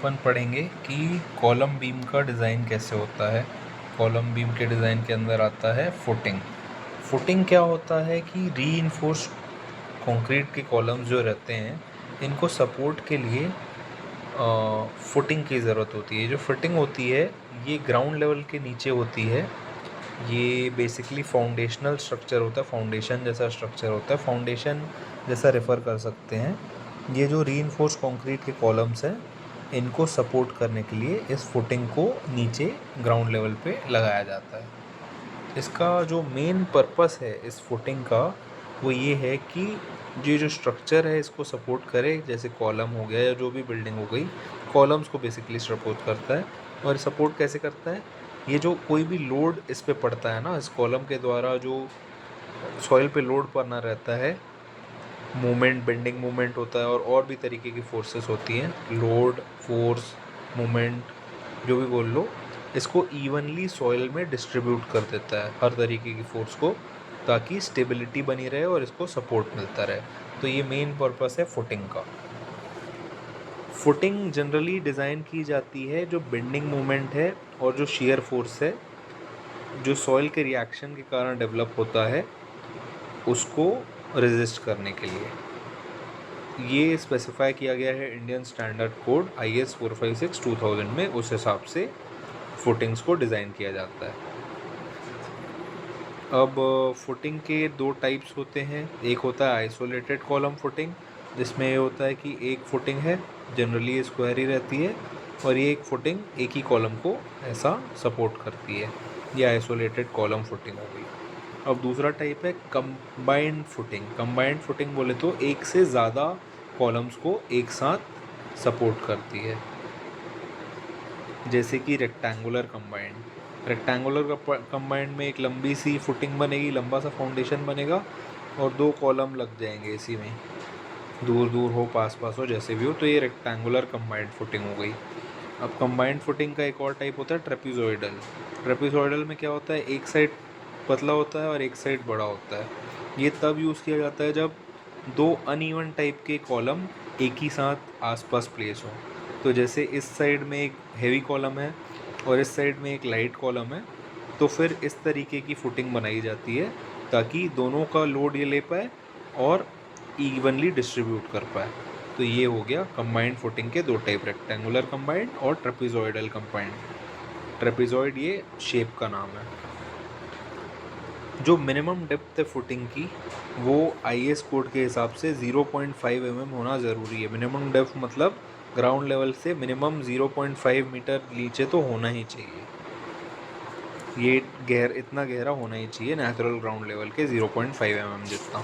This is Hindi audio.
अपन पढ़ेंगे कि कॉलम बीम का डिज़ाइन कैसे होता है। कॉलम बीम के डिज़ाइन के अंदर आता है फुटिंग। फुटिंग क्या होता है कि रीइंफोर्स कंक्रीट के कॉलम्स जो रहते हैं इनको सपोर्ट के लिए फुटिंग की ज़रूरत होती है। जो फुटिंग होती है ये ग्राउंड लेवल के नीचे होती है। ये बेसिकली फाउंडेशनल स्ट्रक्चर होता है, फाउंडेशन जैसा स्ट्रक्चर होता है, फाउंडेशन जैसा रेफ़र कर सकते हैं। ये जो रीइंफोर्स कंक्रीट के कॉलम्स हैं इनको सपोर्ट करने के लिए इस फुटिंग को नीचे ग्राउंड लेवल पे लगाया जाता है। इसका जो मेन पर्पस है इस फुटिंग का वो ये है कि ये जो स्ट्रक्चर है इसको सपोर्ट करे, जैसे कॉलम हो गया या जो भी बिल्डिंग हो गई, कॉलम्स को बेसिकली सपोर्ट करता है। और सपोर्ट कैसे करता है, ये जो कोई भी लोड इस पे पड़ता है ना, इस कॉलम के द्वारा जो सॉइल पे लोड पड़ना रहता है, मूवमेंट, बेंडिंग मूवमेंट होता है और भी तरीके की फोर्सेस होती हैं, लोड, फोर्स, मूवमेंट, जो भी बोल लो, इसको इवनली सॉइल में डिस्ट्रीब्यूट कर देता है हर तरीके की फोर्स को, ताकि स्टेबिलिटी बनी रहे और इसको सपोर्ट मिलता रहे। तो ये मेन पर्पस है फुटिंग का। फुटिंग जनरली डिज़ाइन की जाती है जो बेंडिंग मूवमेंट है और जो शियर फोर्स है जो सॉइल के रिएक्शन के कारण डेवलप होता है उसको रेजिस्ट करने के लिए। ये स्पेसिफाई किया गया है इंडियन स्टैंडर्ड कोड IS 456 2000 में। उस हिसाब से फुटिंग्स को डिज़ाइन किया जाता है। अब फुटिंग के दो टाइप्स होते हैं। एक होता है आइसोलेटेड कॉलम फुटिंग, जिसमें ये होता है कि एक फुटिंग है, जनरली ये स्क्वायर ही रहती है, और ये एक फुटिंग एक ही कॉलम को ऐसा सपोर्ट करती है। ये आइसोलेटेड कॉलम फुटिंग हो गई। अब दूसरा टाइप है कंबाइंड फुटिंग। कंबाइंड फुटिंग बोले तो एक से ज़्यादा कॉलम्स को एक साथ सपोर्ट करती है, जैसे कि रेक्टेंगुलर कंबाइंड। रेक्टेंगुलर कंबाइंड में एक लंबी सी फुटिंग बनेगी, लंबा सा फाउंडेशन बनेगा और दो कॉलम लग जाएंगे इसी में, दूर दूर हो, पास पास हो, जैसे भी हो। तो ये रेक्टेंगुलर कंबाइंड फुटिंग हो गई। अब कंबाइंड फुटिंग का एक और टाइप होता है ट्रेपिजॉइडल। ट्रेपिजॉइडल में क्या होता है, एक साइड पतला होता है और एक साइड बड़ा होता है। ये तब यूज़ किया जाता है जब दो अनइवन टाइप के कॉलम एक ही साथ आसपास प्लेस हो। तो जैसे इस साइड में एक हेवी कॉलम है और इस साइड में एक लाइट कॉलम है, तो फिर इस तरीके की फुटिंग बनाई जाती है ताकि दोनों का लोड ये ले पाए और इवनली डिस्ट्रीब्यूट कर पाए। तो ये हो गया कंबाइंड फुटिंग के दो टाइप, रेक्टेंगुलर कंबाइंड और ट्रेपिजॉइडल कंबाइंड। ट्रेपिजॉइड ये शेप का नाम है। जो मिनिमम डेप्थ है फुटिंग की वो IS कोड के हिसाब से 0.5 mm होना ज़रूरी है। मिनिमम डेप्थ मतलब ग्राउंड लेवल से मिनिमम 0.5 मीटर नीचे तो होना ही चाहिए। ये इतना गहरा होना ही चाहिए नेचुरल ग्राउंड लेवल के 0.5 mm जितना।